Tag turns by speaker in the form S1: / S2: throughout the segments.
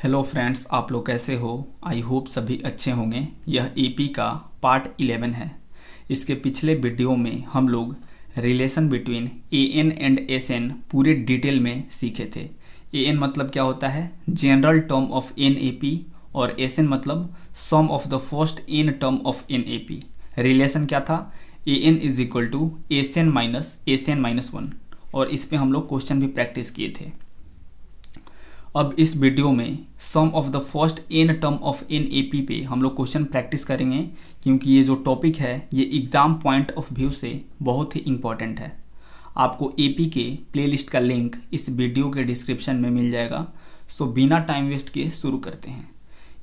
S1: Hello friends, आप लोग कैसे हो। आई होप सभी अच्छे होंगे। यह एपी का पार्ट 11 है। इसके पिछले वीडियो में हम लोग relation between A N and S N पूरे डिटेल में सीखे थे। एएन मतलब क्या होता है, जनरल टर्म ऑफ एनएपी, और एसएन मतलब sum of the first N term of an AP. Relation क्या था, A N is equal to S N minus 1, और इस पे हम लोग क्वेश्चन भी प्रैक्टिस किए थे। अब इस वीडियो में sum of the first N term of an A P पे हम लोग क्वेश्चन प्रैक्टिस करेंगे, क्योंकि ये जो टॉपिक है ये एग्ज़ाम पॉइंट ऑफ व्यू से बहुत ही इम्पॉर्टेंट है। आपको एपी के प्लेलिस्ट का लिंक इस वीडियो के डिस्क्रिप्शन में मिल जाएगा। सो बिना टाइम वेस्ट किए शुरू करते हैं।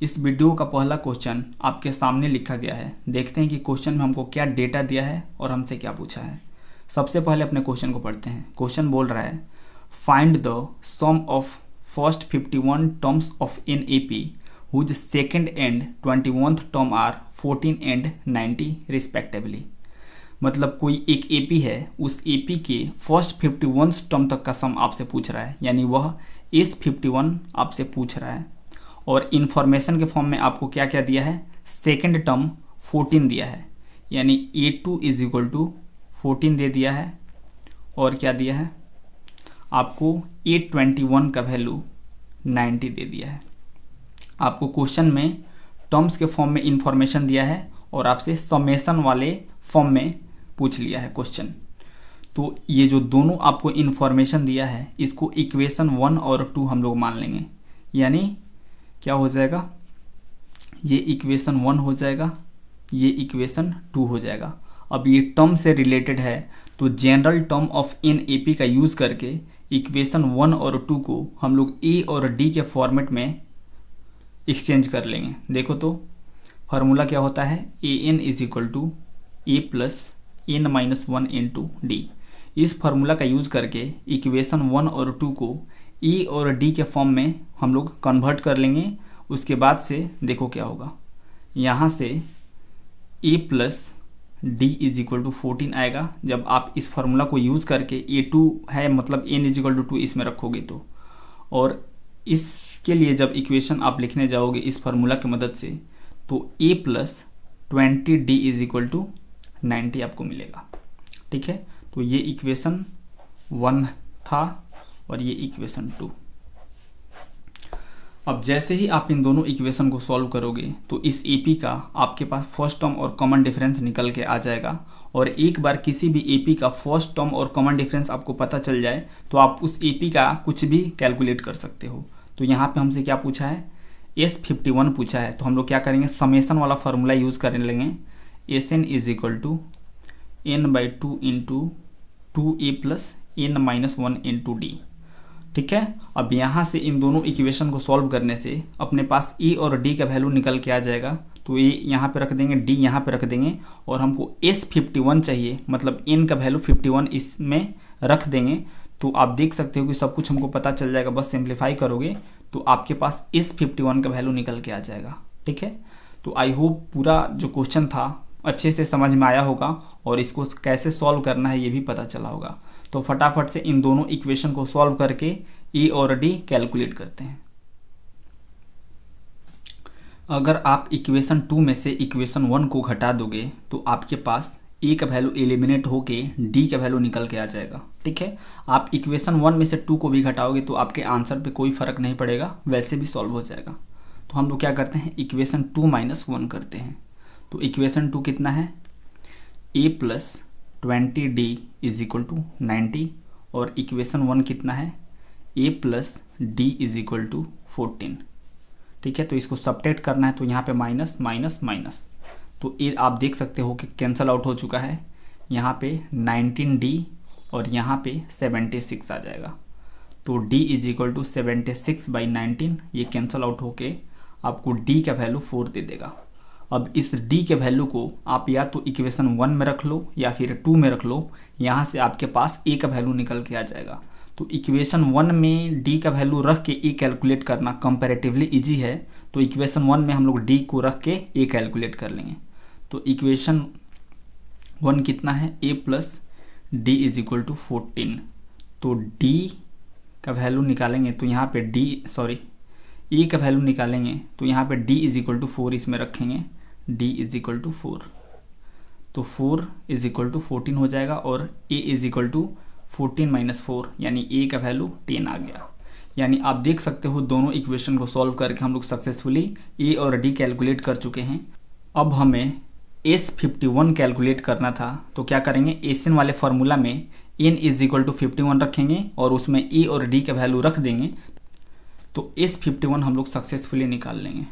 S1: इस वीडियो का पहला क्वेश्चन आपके सामने लिखा गया है। देखते हैं कि क्वेश्चन में हमको क्या डेटा दिया है और हमसे क्या पूछा है। सबसे पहले अपने क्वेश्चन को पढ़ते हैं। क्वेश्चन बोल रहा है, find the sum of first 51 terms of NAP whose second and 21th term are 14 and 90 respectively। मतलब कोई एक एपी है, उस एपी के फर्स्ट 51 टर्म तक का सम आपसे पूछ रहा है, यानी वह इस 51 आपसे पूछ रहा है। और इन्फॉर्मेशन के फॉर्म में आपको क्या क्या दिया है, सेकेंड टर्म 14 दिया है, यानी A2 इज इक्वल टू 14 दे दिया है। और क्या दिया है आपको, A21 का वैल्यू 90 दे दिया है। आपको क्वेश्चन में टर्म्स के फॉर्म में इंफॉर्मेशन दिया है और आपसे समेशन वाले फॉर्म में पूछ लिया है क्वेश्चन। तो ये जो दोनों आपको इंफॉर्मेशन दिया है, इसको इक्वेशन 1 और 2 हम लोग मान लेंगे। यानी क्या हो जाएगा, ये इक्वेशन 1 हो जाएगा, ये इक्वेशन 2 हो जाएगा। अब ये टर्म से रिलेटेड है, तो जनरल टर्म ऑफ एनएपी का यूज़ करके इक्वेशन 1 और 2 को हम लोग ए और डी के फॉर्मेट में एक्सचेंज कर लेंगे। देखो तो फार्मूला क्या होता है, A N is equal to A plus N minus 1 into D. इस फार्मूला का यूज़ करके इक्वेशन 1 और 2 को ए और डी के फॉर्म में हम लोग कन्वर्ट कर लेंगे। उसके बाद से देखो क्या होगा, यहाँ से A plus D is equal to 14 आएगा। जब आप इस फार्मूला को यूज़ करके A2 है मतलब n इज इक्वल टू 2 इसमें रखोगे तो, और इसके लिए जब इक्वेशन आप लिखने जाओगे इस फार्मूला की मदद से, तो A plus 20D is equal to 90 आपको मिलेगा। ठीक है, तो ये इक्वेशन 1 था और ये इक्वेशन 2। अब जैसे ही आप इन दोनों इक्वेशन को सॉल्व करोगे तो इस एपी का आपके पास फर्स्ट टर्म और कॉमन डिफरेंस निकल के आ जाएगा। और एक बार किसी भी एपी का फर्स्ट टर्म और कॉमन डिफरेंस आपको पता चल जाए तो आप उस एपी का कुछ भी कैलकुलेट कर सकते हो। तो यहाँ पे हमसे क्या पूछा है, S51 पूछा है, तो हम लोग क्या करेंगे, समेशन वाला फार्मूला यूज़ कर लेंगे। S n is equal to n/2 into 2a plus n minus 1 into d. ठीक है, अब यहाँ से इन दोनों इक्वेशन को सॉल्व करने से अपने पास ए और डी का वैल्यू निकल के आ जाएगा। तो ए यहाँ पे रख देंगे, डी यहाँ पे रख देंगे, और हमको S51 चाहिए, मतलब n का वैल्यू 51 इसमें रख देंगे। तो आप देख सकते हो कि सब कुछ हमको पता चल जाएगा। बस सिंप्लीफाई करोगे तो आपके पास S51 का वैल्यू निकल के आ जाएगा। ठीक है, तो आई होप पूरा जो क्वेश्चन था अच्छे से समझ में आया होगा और इसको कैसे सॉल्व करना है ये भी पता चला होगा। तो फटाफट से इन दोनों इक्वेशन को सॉल्व करके ए और डी कैलकुलेट करते हैं। अगर आप इक्वेशन 2 में से इक्वेशन 1 को घटा दोगे तो आपके पास ए का वैल्यू एलिमिनेट होके डी का वैल्यू निकल के आ जाएगा। ठीक है, आप इक्वेशन 1 में से 2 को भी घटाओगे तो आपके आंसर पे कोई फर्क नहीं पड़ेगा, वैसे भी सॉल्व हो जाएगा। तो हम लोग क्या करते हैं, इक्वेशन 2 माइनस 1 करते हैं। तो इक्वेशन 2 कितना है, A plus 20D is equal to 90, और इक्वेशन 1 कितना है, a plus D is equal to 14। ठीक है, तो इसको सब्ट्रैक्ट करना है, तो यहाँ पे माइनस माइनस माइनस, तो ये आप देख सकते हो कि कैंसिल आउट हो चुका है। यहाँ पे 19D और यहाँ पे 76 आ जाएगा। तो d इज इक्वल टू 76/19, ये कैंसिल आउट होके आपको d का वैल्यू 4 दे देगा। अब इस d के वैल्यू को आप या तो इक्वेशन 1 में रख लो या फिर 2 में रख लो, यहाँ से आपके पास a का वैल्यू निकल के आ जाएगा। तो इक्वेशन 1 में d का वैल्यू रख के a कैलकुलेट करना कंपैरेटिवली इजी है, तो इक्वेशन 1 में हम लोग d को रख के a कैलकुलेट कर लेंगे। तो इक्वेशन 1 कितना है, a plus D is equal to 14। तो d का वैल्यू निकालेंगे तो यहाँ पे ए का वैल्यू निकालेंगे तो यहाँ पे डी इज इक्वल टू 4 इसमें रखेंगे, डी इज इक्वल टू 4, तो 4 इज इक्वल टू 14 हो जाएगा और ए इज इक्वल टू 14 माइनस 4 यानी ए का वैल्यू 10 आ गया। यानी आप देख सकते हो दोनों इक्वेशन को सॉल्व करके हम लोग सक्सेसफुली ए और डी कैलकुलेट कर चुके हैं। अब हमें S51 कैलकुलेट करना था, तो क्या करेंगे, एसएन वाले फार्मूला में n इज इक्वल टू 51 रखेंगे और उसमें ए और डी का वैल्यू रख देंगे, तो S51 हम लोग सक्सेसफुली निकाल लेंगे।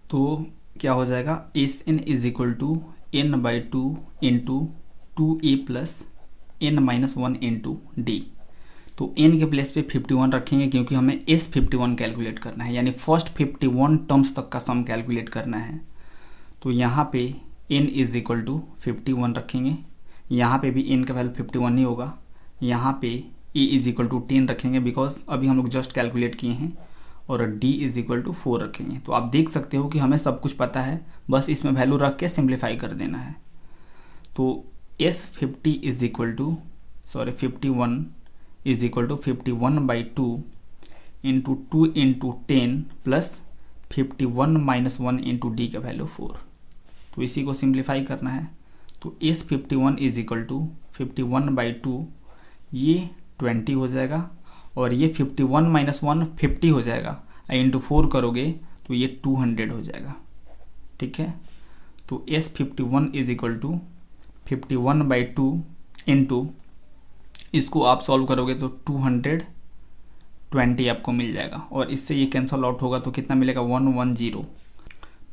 S1: तो क्या हो जाएगा, S n is equal to n by 2 into 2a plus n minus 1 into d. तो n के प्लेस पे 51 रखेंगे क्योंकि हमें S51 कैलकुलेट करना है, यानी फर्स्ट 51 टर्म्स तक का सम कैलकुलेट करना है। तो यहाँ पे n इज इक्वल टू 51 रखेंगे, यहाँ पे भी n का वैल्यू 51 ही होगा, यहाँ पे e इज इक्वल टू 10 रखेंगे बिकॉज अभी हम लोग जस्ट कैलकुलेट किए हैं, और d इज इक्वल टू 4 रखेंगे। तो आप देख सकते हो कि हमें सब कुछ पता है, बस इसमें वैल्यू रख के सिंप्लीफाई कर देना है। तो S50 is equal to 51 is equal to 51 by 2 into 2 into 10 plus 51 minus 1 into d का वैल्यू 4। तो इसी को सिंप्लीफाई करना है। तो S51 is equal to 51 by 2, ये 20 हो जाएगा और ये 51 माइनस 1 50 हो जाएगा, इंटू 4 करोगे तो ये 200 हो जाएगा। ठीक है, तो S51 is equal to 51 by 2 into, इसको आप सॉल्व करोगे तो 220 आपको मिल जाएगा और इससे ये कैंसल आउट होगा तो कितना मिलेगा, 110।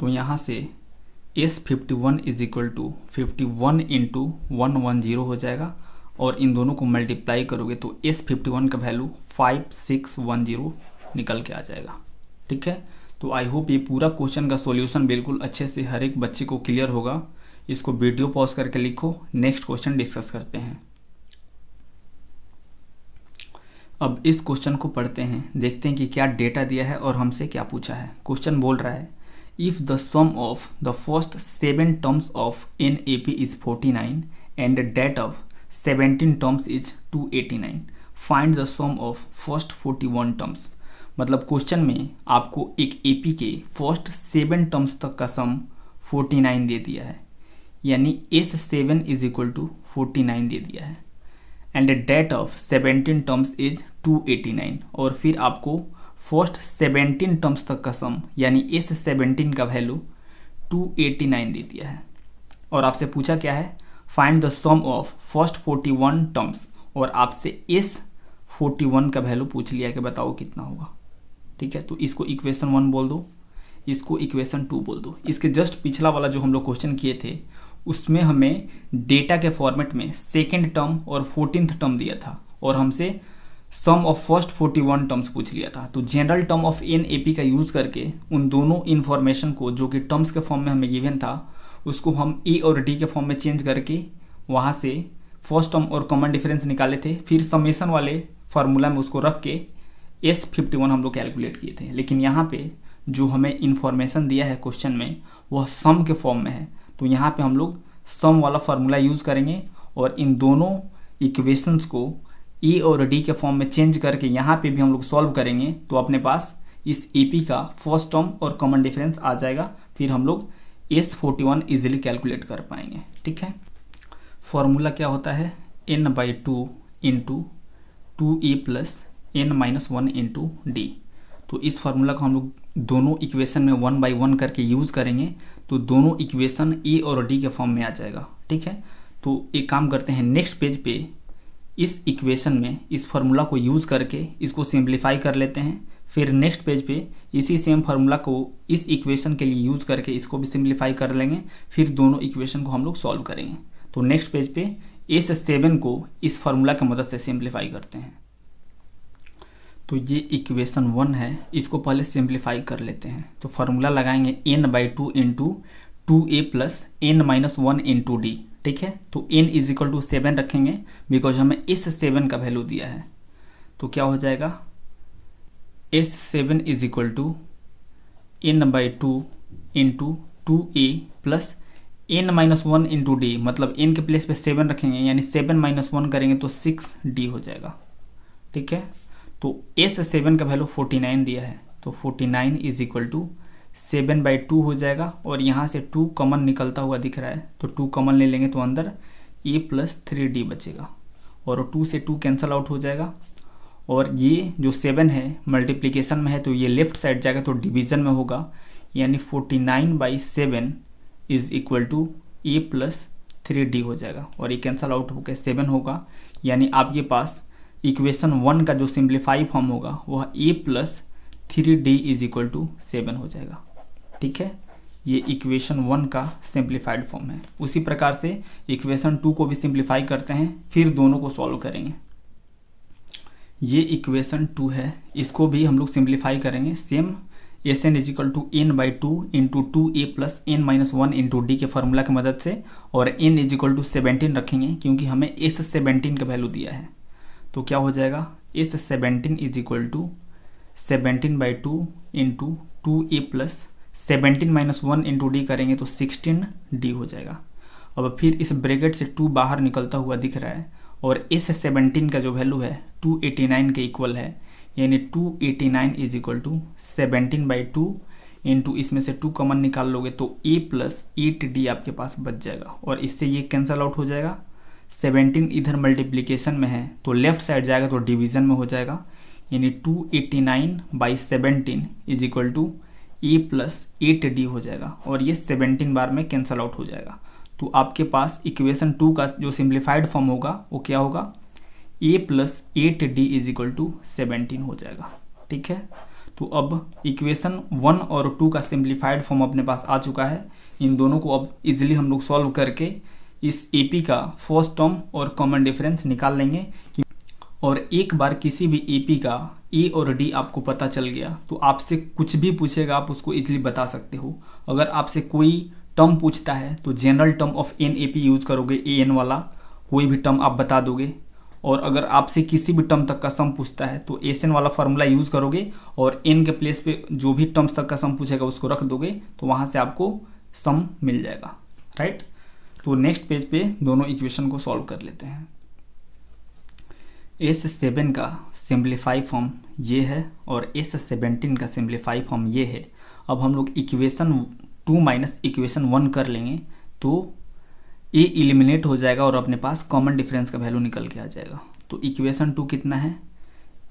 S1: तो यहाँ से S51 is equal to 51 into 110 हो जाएगा और इन दोनों को मल्टीप्लाई करोगे तो S51 का वैल्यू 5610 निकल के आ जाएगा। ठीक है, तो आई होप ये पूरा क्वेश्चन का सॉल्यूशन बिल्कुल अच्छे से हर एक बच्चे को क्लियर होगा। इसको वीडियो पॉज करके लिखो, नेक्स्ट क्वेश्चन डिस्कस करते हैं। अब इस क्वेश्चन को पढ़ते हैं, देखते हैं कि क्या डेटा दिया है और हमसे क्या पूछा है। क्वेश्चन बोल रहा है, if the sum of the first 7 terms of NAP is 49 and that of 17 terms is 289, find the sum of first 41 terms. मतलब क्वेश्चन में आपको एक AP के फर्स्ट 7 टर्म्स तक का सम 49 दे दिया है, यानी S7 इज इक्वल टू 49 दे दिया है and that of 17 terms is 289, और फिर आपको फर्स्ट 17 टर्म्स तक का सम यानी S17 का वैल्यू 289 दे दिया है और आपसे पूछा क्या है, find the sum of first 41 terms, और आपसे S41 का वैल्यू पूछ लिया कि बताओ कितना होगा। ठीक है, तो इसको इक्वेशन 1 बोल दो, इसको इक्वेशन 2 बोल दो। इसके जस्ट पिछला वाला जो हम लोग क्वेश्चन किए थे उसमें हमें डेटा के फॉर्मेट में सेकेंड टर्म और 14th टर्म दिया था और हमसे सम ऑफ फर्स्ट 41 टर्म्स पूछ लिया था। तो जनरल टर्म ऑफ NAP का यूज़ करके उन दोनों इन्फॉर्मेशन को जो कि टर्म्स के फॉर्म में हमें गिवन था उसको हम E और D के फॉर्म में चेंज करके वहाँ से फर्स्ट टर्म और कॉमन डिफरेंस निकाले थे, फिर समेशन वाले फार्मूला में उसको रख के S51 हम लोग कैलकुलेट किए थे। लेकिन यहाँ पे जो हमें इन्फॉर्मेशन दिया है क्वेश्चन में वह सम के फॉर्म में है, तो यहाँ पे हम लोग सम वाला फार्मूला यूज़ करेंगे और इन दोनों इक्वेशंस को E और D के फॉर्म में चेंज करके यहाँ पे भी हम लोग सॉल्व करेंगे तो अपने पास इस AP का फर्स्ट टर्म और कॉमन डिफरेंस आ जाएगा, फिर हम लोग S41 इजीली कैलकुलेट कर पाएंगे। ठीक है, फार्मूला क्या होता है, n by 2 into 2a plus n minus 1 into d. तो इस फार्मूला को हम लोग दोनों इक्वेशन में 1 बाई 1 करके यूज़ करेंगे तो दोनों इक्वेशन E और D के फॉर्म में आ जाएगा। ठीक है, तो एक काम करते हैं, नेक्स्ट पेज पे इस इक्वेशन में इस फार्मूला को यूज़ करके इसको सिंप्लीफाई कर लेते हैं, फिर नेक्स्ट पेज पे इसी सेम फार्मूला को इस इक्वेशन के लिए यूज़ करके इसको भी सिंप्लीफाई कर लेंगे, फिर दोनों इक्वेशन को हम लोग सॉल्व करेंगे। तो नेक्स्ट पेज पे S7 को इस फार्मूला की मदद से सिंप्लीफाई करते हैं। तो ये इक्वेशन 1 है, इसको पहले सिंप्लीफाई कर लेते हैं। तो फार्मूला लगाएंगे n by 2 into 2a plus n minus 1 into d. ठीक है, तो n इज इक्वल टू 7 रखेंगे बिकॉज हमें S7 का वैल्यू दिया है। तो क्या हो जाएगा, S7 is equal to n by 2 into 2a plus n minus 1 into d, मतलब n के प्लेस पे 7 रखेंगे यानी 7 माइनस 1 करेंगे तो 6d हो जाएगा। ठीक है, तो S7 का वैल्यू 49 दिया है, तो 49 इज इक्वल टू 7/2 हो जाएगा। और यहाँ से 2 कॉमन निकलता हुआ दिख रहा है, तो 2 कॉमन ले लेंगे तो अंदर a + 3d बचेगा और 2 से 2 कैंसल आउट हो जाएगा। और ये जो 7 है मल्टीप्लिकेशन में है तो ये लेफ्ट साइड जाएगा तो डिवीज़न में होगा, यानी 49/7 is equal to a + 3d हो जाएगा और ये कैंसल आउट होकर 7 होगा। यानी आपके पास इक्वेशन 1 का जो सिंप्लीफाई फॉर्म होगा वह a + 3d is equal to 7 हो जाएगा। ठीक है, ये इक्वेशन 1 का सिंप्लीफाइड फॉर्म है। उसी प्रकार से इक्वेशन 2 को भी सिंप्लीफाई करते हैं, फिर दोनों को सॉल्व करेंगे। ये इक्वेशन 2 है, इसको भी हम लोग सिंप्लीफाई करेंगे same Sn is equal to n/2 into 2a + n-1 into d के फार्मूला की मदद से, और n इज इक्वल टू 17 रखेंगे क्योंकि हमें S17 का वैल्यू दिया है। तो क्या हो जाएगा, S17 is equal to 17/2 into 2a + 17-1 into d करेंगे तो 16d हो जाएगा। अब फिर इस ब्रैकेट से 2 बाहर निकलता हुआ दिख रहा है और S17 का जो वैल्यू है 289 के इक्वल है, यानी 289 इज इक्वल टू 17/2 इंटू इसमें से 2 कॉमन निकाल लोगे तो a + 8d आपके पास बच जाएगा और इससे ये कैंसल आउट हो जाएगा। 17 इधर मल्टीप्लिकेशन में है तो लेफ्ट साइड जाएगा तो डिवीज़न में हो जाएगा, यानी 289/17 is equal to a + 8d हो जाएगा और ये 17 बार में कैंसल आउट हो जाएगा। तो आपके पास इक्वेशन 2 का जो सिंप्लीफाइड फॉर्म होगा वो क्या होगा, a + 8d is equal to 17 हो जाएगा। ठीक है, तो अब इक्वेशन 1 और 2 का सिंप्लीफाइड फॉर्म अपने पास आ चुका है। इन दोनों को अब इजीली हम लोग सॉल्व करके इस AP का फर्स्ट टर्म और कॉमन डिफरेंस निकाल लेंगे। और एक बार किसी भी AP का A और D आपको पता चल गया तो आपसे कुछ भी पूछेगा आप उसको इजीली बता सकते हो। अगर आपसे कोई टर्म पूछता है तो general term of NAP use करोगे, AN वाला कोई भी टर्म आप बता दोगे। और अगर आपसे किसी भी टर्म तक का सम पूछता है तो SN वाला फार्मूला यूज करोगे और N के प्लेस पे जो भी टर्म्स तक का सम पूछेगा उसको रख दोगे तो वहाँ से आपको सम मिल जाएगा। राइट, तो नेक्स्ट पेज पे दोनों इक्वेशन को सॉल्व कर लेते हैं। S7 का सिंप्लीफाई फॉर्म ये है और S17 का सिंप्लीफाई फॉर्म ये है। अब हम लोग इक्वेशन 2 माइनस इक्वेशन 1 कर लेंगे तो A एलिमिनेट हो जाएगा और अपने पास कॉमन डिफरेंस का वैल्यू निकल के आ जाएगा। तो इक्वेशन 2 कितना है,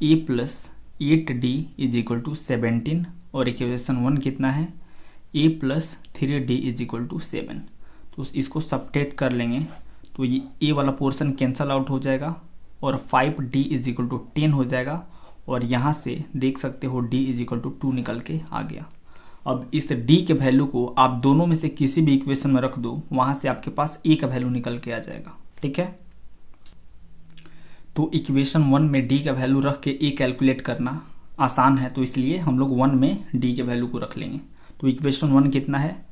S1: a + 8d is equal to 17 और इक्वेशन 1 कितना है, a + 3d is equal to 7। तो इसको सबट्रैक्ट कर लेंगे तो ये a वाला पोर्शन कैंसल आउट हो जाएगा और 5d इज इक्वल टू 10 हो जाएगा और यहाँ से देख सकते हो d इज इक्वल टू 2 निकल के आ गया। अब इस d के वैल्यू को आप दोनों में से किसी भी इक्वेशन में रख दो, वहाँ से आपके पास a का वैल्यू निकल के आ जाएगा। ठीक है, तो इक्वेशन 1 में d का वैल्यू रख के a कैलकुलेट करना आसान है तो इसलिए हम लोग 1 में d के वैल्यू को रख लेंगे। तो इक्वेशन 1 कितना है,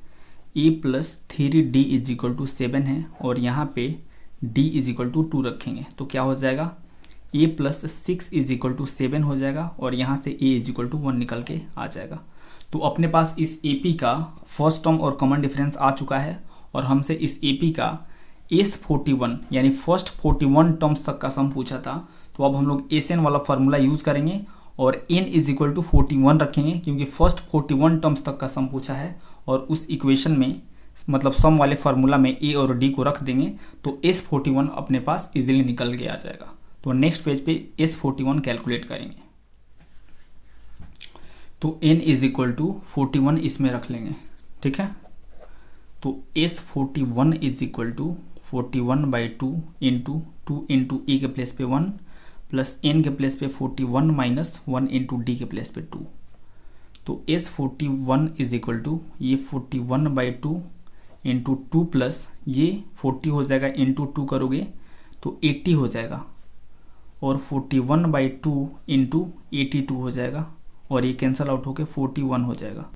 S1: a + 3d is equal to 7 है और यहाँ पे d इज इक्वल टू 2 रखेंगे तो क्या हो जाएगा, a + 6 इज इक्वल टू 7 हो जाएगा और यहाँ से a इज इक्वल टू 1 निकल के आ जाएगा। तो अपने पास इस AP का फर्स्ट टर्म और कॉमन डिफरेंस आ चुका है और हमसे इस AP का S41 यानी फर्स्ट 41 टर्म्स तक का सम पूछा था। तो अब हम लोग SN वाला फार्मूला यूज़ करेंगे और n इज इक्वल टू 41 रखेंगे क्योंकि फर्स्ट 41 टर्म्स तक का सम पूछा है और उस इक्वेशन में मतलब सम वाले फार्मूला में a और d को रख देंगे तो S41 अपने पास इजीली निकल के आ जाएगा। तो नेक्स्ट पेज पे S41 कैलकुलेट करेंगे तो n इज इक्वल टू 41 इसमें रख लेंगे। ठीक है, तो S41 is equal to 41/2 into 2 into e के प्लेस पे 1 प्लस n के प्लेस पे 41 माइनस 1 इंटू d के प्लेस पे 2। तो S41 इज इक्वल टू ये 41/2 इंटू 2 प्लस ये 40 हो जाएगा इंटू 2 करोगे तो 80 हो जाएगा और 41/2 इंटू 82 हो जाएगा और ये कैंसल आउट होके 41 हो जाएगा।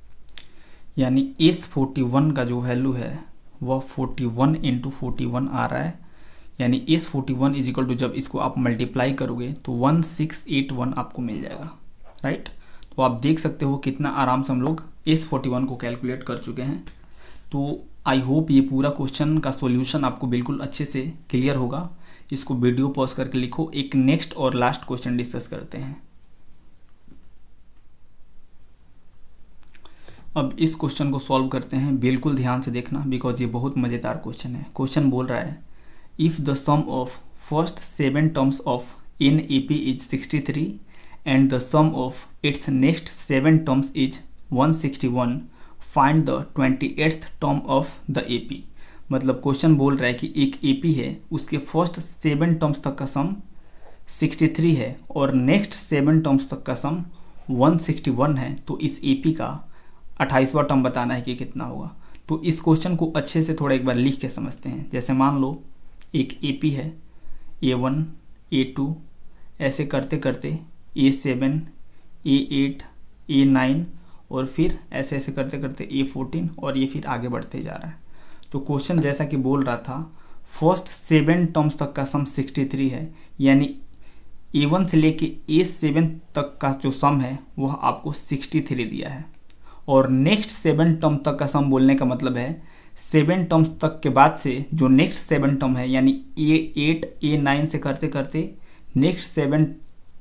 S1: यानी S41 का जो वैल्यू है वह 41 इंटू 41 आ रहा है। यानी S41 इज इक्वल टू जब इसको आप मल्टीप्लाई करोगे तो 1681 आपको मिल जाएगा। राइट, तो आप देख सकते हो कितना आराम से हम लोग S41 को कैलकुलेट कर चुके हैं। तो आई होप ये पूरा क्वेश्चन का सॉल्यूशन आपको बिल्कुल अच्छे से क्लियर होगा। इसको वीडियो पॉज करके लिखो, एक नेक्स्ट और लास्ट क्वेश्चन डिस्कस करते हैं। अब इस क्वेश्चन को सॉल्व करते हैं, बिल्कुल ध्यान से देखना बिकॉज ये बहुत मज़ेदार क्वेश्चन है। क्वेश्चन बोल रहा है if the sum of first 7 terms of an A P is 63 and the sum of its next 7 terms is 161, find the 28th term of the A P. मतलब क्वेश्चन बोल रहा है कि एक ए पी है, उसके फर्स्ट 7 टर्म्स तक का सम 63 है और नेक्स्ट 7 टर्म्स तक का सम 161 है, तो इस ए पी का 28वां टर्म बताना है कि कितना होगा। तो इस क्वेश्चन को अच्छे से थोड़ा एक बार लिख के समझते हैं। जैसे मान लो एक ए पी है, A1 A2 ऐसे करते करते A7 A8 A9 और फिर ऐसे ऐसे करते करते A14 और ये फिर आगे बढ़ते जा रहा है। तो क्वेश्चन जैसा कि बोल रहा था फर्स्ट 7 टर्म्स तक का सम 63 है, यानी A1 से लेके A7 तक का जो सम है वह आपको 63 दिया है। और नेक्स्ट 7 टर्म तक का सम बोलने का मतलब है 7 टर्म्स तक के बाद से जो नेक्स्ट 7 टर्म है यानी A8 A9 से करते करते नेक्स्ट 7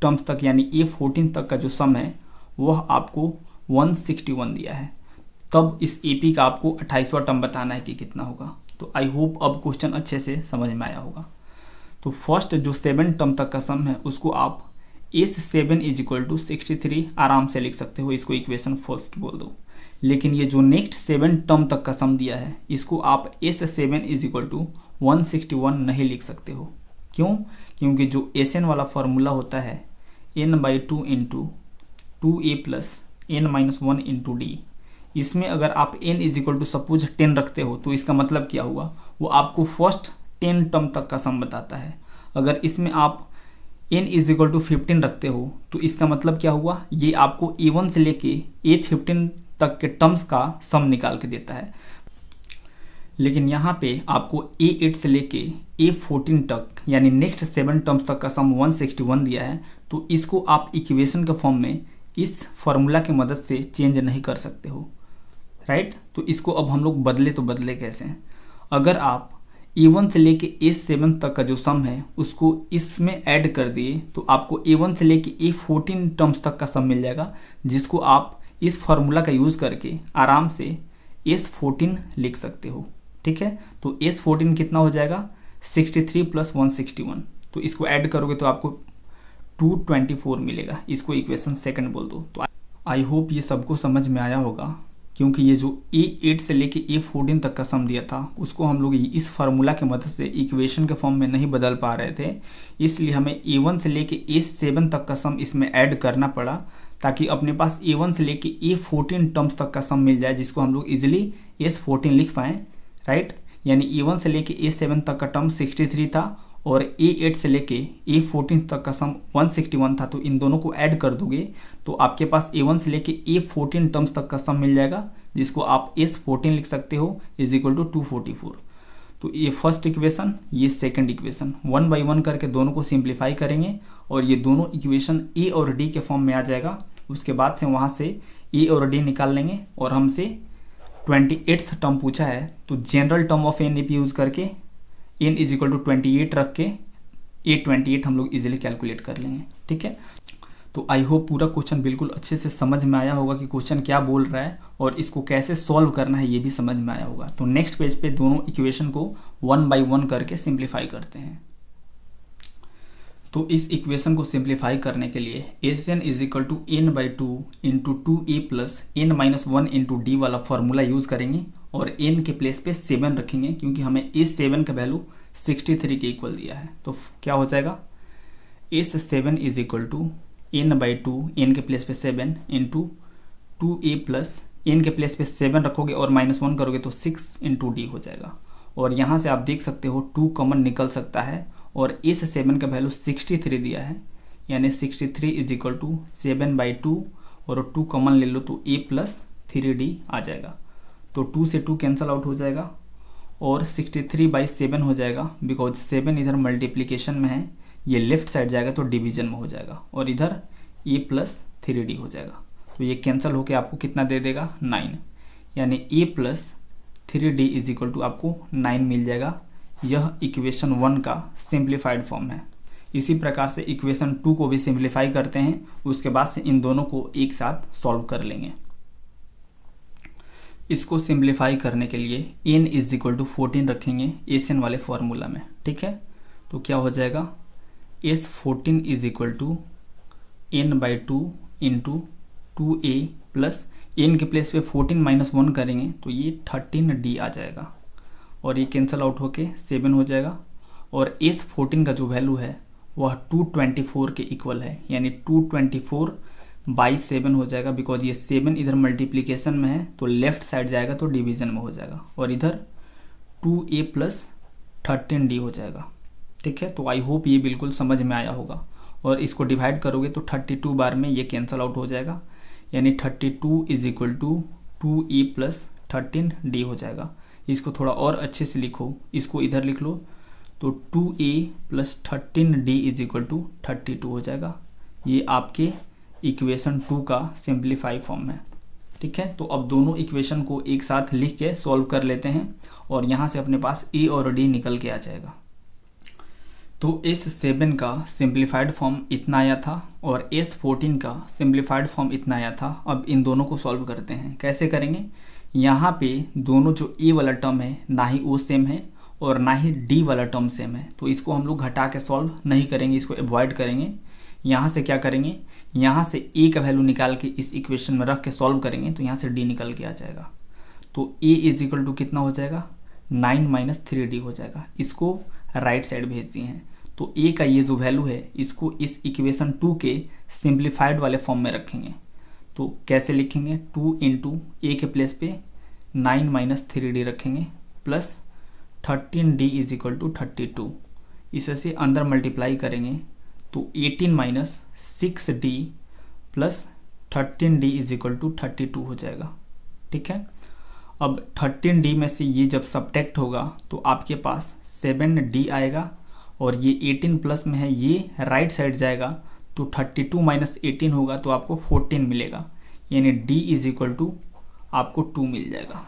S1: टर्म्स तक यानी A14 तक का जो सम है वह आपको 161 दिया है। तब इस AP का आपको 28वां टर्म बताना है कि कितना होगा। तो आई होप अब क्वेश्चन अच्छे से समझ में आया होगा। तो फर्स्ट जो 7 टर्म तक का सम है उसको आप S7 इज इक्वल टू 63 आराम से लिख सकते हो, इसको इक्वेशन फर्स्ट बोल दो। लेकिन ये जो नेक्स्ट 7 टर्म तक का सम दिया है इसको आप S7 इज इक्वल टू 161 नहीं लिख सकते हो। क्यों? क्योंकि जो Sn वाला फार्मूला होता है n/2 into 2a plus n-1 into d, इसमें अगर आप n is equal to suppose 10 रखते हो तो इसका मतलब क्या हुआ, वो आपको फर्स्ट 10 टर्म तक का सम बताता है। अगर इसमें आप n इज इक्वल टू 15 रखते हो तो इसका मतलब क्या हुआ, ये आपको A1 से लेके A15 तक के टर्म्स का सम निकाल के देता है। लेकिन यहाँ पे आपको A8 से लेके A14 तक यानी नेक्स्ट 7 टर्म्स तक का सम 161 दिया है। तो इसको आप इक्वेशन के फॉर्म में इस फार्मूला की मदद से चेंज नहीं कर सकते हो, राइट। तो इसको अब हम लोग बदले तो बदले कैसे? अगर आप A1 से लेके A7 तक का जो सम है उसको इसमें ऐड कर दिए तो आपको A1 से लेके A14 टर्म्स तक का सम मिल जाएगा, जिसको आप इस फार्मूला का यूज़ करके आराम से S14 लिख सकते हो। ठीक है, तो S14 कितना हो जाएगा 63 प्लस 161, तो इसको ऐड करोगे तो आपको 224 मिलेगा। इसको इक्वेशन सेकंड बोल दो। तो आई होप ये सबको समझ में आया होगा, क्योंकि ये जो A8 से लेके A14 तक का सम दिया था उसको हम लोग इस फार्मूला की मदद से इक्वेशन के फॉर्म में नहीं बदल पा रहे थे, इसलिए हमें A1 से लेके A7 तक का सम इसमें ऐड करना पड़ा ताकि अपने पास A1 से लेके A14 टर्म्स तक का सम मिल जाए, जिसको हम लोग इजीली S14 लिख पाएँ, राइट। यानी A1 से लेके A7 तक का टर्म 63 था और A8 से लेके A14 तक का सम 161 था, तो इन दोनों को ऐड कर दोगे तो आपके पास A1 से लेके A14 टर्म्स तक का सम मिल जाएगा, जिसको आप S14 लिख सकते हो इज इक्वल टू 244। तो ये फर्स्ट इक्वेशन, ये सेकंड इक्वेशन, 1 बाई 1 करके दोनों को सिंप्लीफाई करेंगे और ये दोनों इक्वेशन A और D के फॉर्म में आ जाएगा। उसके बाद से वहाँ से A और D निकाल लेंगे और हमसे 28th टर्म पूछा है तो general term of n use करके n इज इक्वल टू 28 रख के A28 हम लोग इजीली कैलकुलेट कर लेंगे। ठीक है, तो आई होप पूरा क्वेश्चन बिल्कुल अच्छे से समझ में आया होगा कि क्वेश्चन क्या बोल रहा है और इसको कैसे सॉल्व करना है ये भी समझ में आया होगा। तो नेक्स्ट पेज पे दोनों इक्वेशन को 1 बाई 1 करके सिंप्लीफाई करते हैं। तो इस इक्वेशन को सिंप्लीफाई करने के लिए Sn is equal to n/2 into 2a plus n-1 into d वाला फॉर्मूला यूज़ करेंगे और n के प्लेस पे 7 रखेंगे, क्योंकि हमें S7 का वैल्यू 63 के इक्वल दिया है। तो क्या हो जाएगा, S7 is equal to n/2 n के प्लेस पे 7 इंटू 2a प्लस n के प्लेस पे 7 रखोगे और -1 करोगे तो 6 इंटू d हो जाएगा। और यहाँ से आप देख सकते हो 2 कॉमन निकल सकता है और इस 7 का वैल्यू 63 दिया है, यानी 63 इज इक्वल टू 7/2 और 2 कॉमन ले लो तो a प्लस 3d आ जाएगा। तो 2 से 2 कैंसल आउट हो जाएगा और 63/7 हो जाएगा, बिकॉज 7 इधर मल्टीप्लीकेशन में है, ये लेफ्ट साइड जाएगा तो डिवीजन में हो जाएगा और इधर a प्लस 3d हो जाएगा। तो ये कैंसिल होकर आपको कितना दे देगा 9, यानी a plus 3d is equal to आपको 9 मिल जाएगा। यह इक्वेशन 1 का सिंप्लीफाइड फॉर्म है। इसी प्रकार से इक्वेशन 2 को भी सिंप्लीफाई करते हैं, उसके बाद से इन दोनों को एक साथ सॉल्व कर लेंगे। इसको सिंप्लीफाई करने के लिए n इज इक्वल टू 14 रखेंगे SN वाले फॉर्मूला में, ठीक है। तो क्या हो जाएगा, S14 is equal to n/2 into 2a plus n के प्लेस पे 14 माइनस 1 करेंगे तो ये 13d आ जाएगा और ये कैंसिल आउट होके 7 हो जाएगा। और S14 का जो वैल्यू है वह 224 के इक्वल है, यानी 224/7 हो जाएगा। बिकॉज ये 7 इधर मल्टीप्लीकेशन में है तो लेफ्ट साइड जाएगा तो डिवीजन में हो जाएगा, और इधर 2a प्लस 13d हो जाएगा, ठीक है। तो आई होप ये बिल्कुल समझ में आया होगा। और इसको डिवाइड करोगे तो 32 बार में ये कैंसिल आउट हो जाएगा, यानी 32 is equal to 2a plus 13d हो जाएगा। इसको थोड़ा और अच्छे से लिखो, इसको इधर लिख लो तो 2a plus 13d is equal to 32 हो जाएगा। ये आपके इक्वेशन 2 का सिंप्लीफाई फॉर्म है, ठीक है। तो अब दोनों इक्वेशन को एक साथ लिख के सॉल्व कर लेते हैं और यहाँ से अपने पास a और d निकल के आ जाएगा। तो S7 का सिंप्लीफाइड फॉर्म इतना आया था और S14 का सिंप्लीफाइड फॉर्म इतना आया था। अब इन दोनों को सॉल्व करते हैं। कैसे करेंगे, यहाँ पे दोनों जो a वाला टर्म है ना ही वो सेम है और ना ही d वाला टर्म सेम है, तो इसको हम लोग घटा के सॉल्व नहीं करेंगे, इसको अवॉइड करेंगे। यहाँ से क्या करेंगे, यहाँ से a का वैल्यू निकाल के इस इक्वेशन में रख के सॉल्व करेंगे तो यहाँ से d निकल के आ जाएगा। तो a इज इक्वल टू कितना हो जाएगा, 9 - 3d हो जाएगा। इसको राइट साइड भेज दिए हैं। तो a का ये जो वैल्यू है इसको इस इक्वेशन 2 के सिंप्लीफाइड वाले फॉर्म में रखेंगे। तो कैसे लिखेंगे, 2 इंटू a के प्लेस पे 9 - 3d रखेंगे plus 13d is equal to 32। इसे अंदर मल्टीप्लाई करेंगे तो 18 - 6d plus 13d is equal to 32 हो जाएगा, ठीक है। अब 13d में से ये जब सब्ट्रैक्ट होगा तो आपके पास 7d आएगा और ये 18 प्लस में है, ये राइट साइड जाएगा तो 32 माइनस 18 होगा तो आपको 14 मिलेगा, यानी d इज इक्वल टू आपको 2 मिल जाएगा।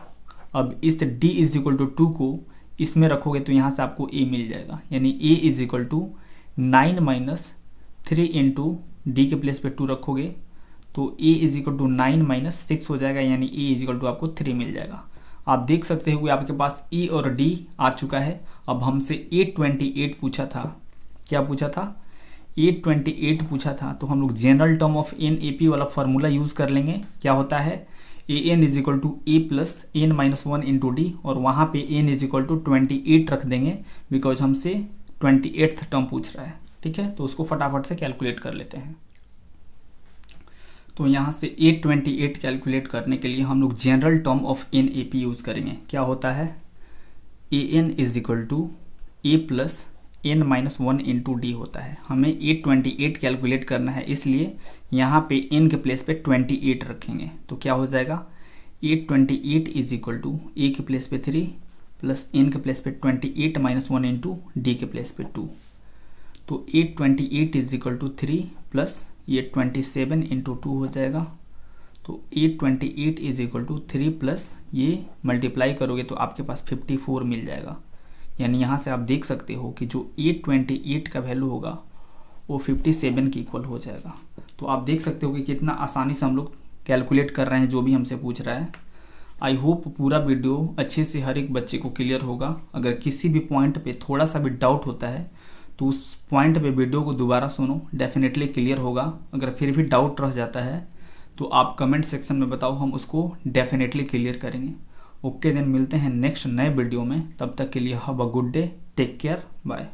S1: अब इस d इज इक्वल टू 2 को इसमें रखोगे तो यहाँ से आपको a मिल जाएगा, यानी a is equal to 9 - 3 into d के प्लेस पे 2 रखोगे तो a इज इक्वल टू 9 - 6 हो जाएगा, यानी a इज इक्वल टू आपको 3 मिल जाएगा। आप देख सकते हो कि आपके पास e और d आ चुका है। अब हमसे 828 पूछा था, क्या पूछा था, 828 पूछा था। तो हम लोग जनरल टर्म ऑफ NAP वाला फॉर्मूला यूज़ कर लेंगे। क्या होता है, an is equal to a plus n-1 into d, और वहाँ पे n इज इक्वल टू 28 रख देंगे बिकॉज हमसे 28th टर्म पूछ रहा है, ठीक है। तो उसको फटाफट से कैलकुलेट कर लेते हैं। तो यहाँ से 828 कैलकुलेट करने के लिए हम लोग general term of NAP use करेंगे। क्या होता है, an is equal to a plus n-1 into d होता है। हमें 828 कैलकुलेट करना है, इसलिए यहाँ पे n के प्लेस पे 28 रखेंगे। तो क्या हो जाएगा, 828 इज इक्वल टू a के प्लेस पे 3 प्लस n के प्लेस पे 28 - 1 इंटू डी के प्लेस पे 2। तो 828 इज इक्वल टू 3 प्लस ये 27 इंटू 2 हो जाएगा। तो 828 इज इक्वल टू 3 प्लस ये मल्टीप्लाई करोगे तो आपके पास 54 मिल जाएगा। यानी यहाँ से आप देख सकते हो कि जो 828 का वैल्यू होगा वो 57 के इक्वल हो जाएगा। तो आप देख सकते हो कि कितना आसानी से हम लोग कैलकुलेट कर रहे हैं जो भी हमसे पूछ रहा है। आई होप पूरा वीडियो अच्छे से हर एक बच्चे को क्लियर होगा। अगर किसी भी पॉइंट पे थोड़ा सा भी डाउट होता है तो उस पॉइंट पे वीडियो को दोबारा सुनो, डेफिनेटली क्लियर होगा। अगर फिर भी डाउट रह जाता है तो आप कमेंट सेक्शन में बताओ, हम उसको डेफिनेटली क्लियर करेंगे। ओके, देन मिलते हैं नेक्स्ट नए वीडियो में। तब तक के लिए have a good day, take care, bye.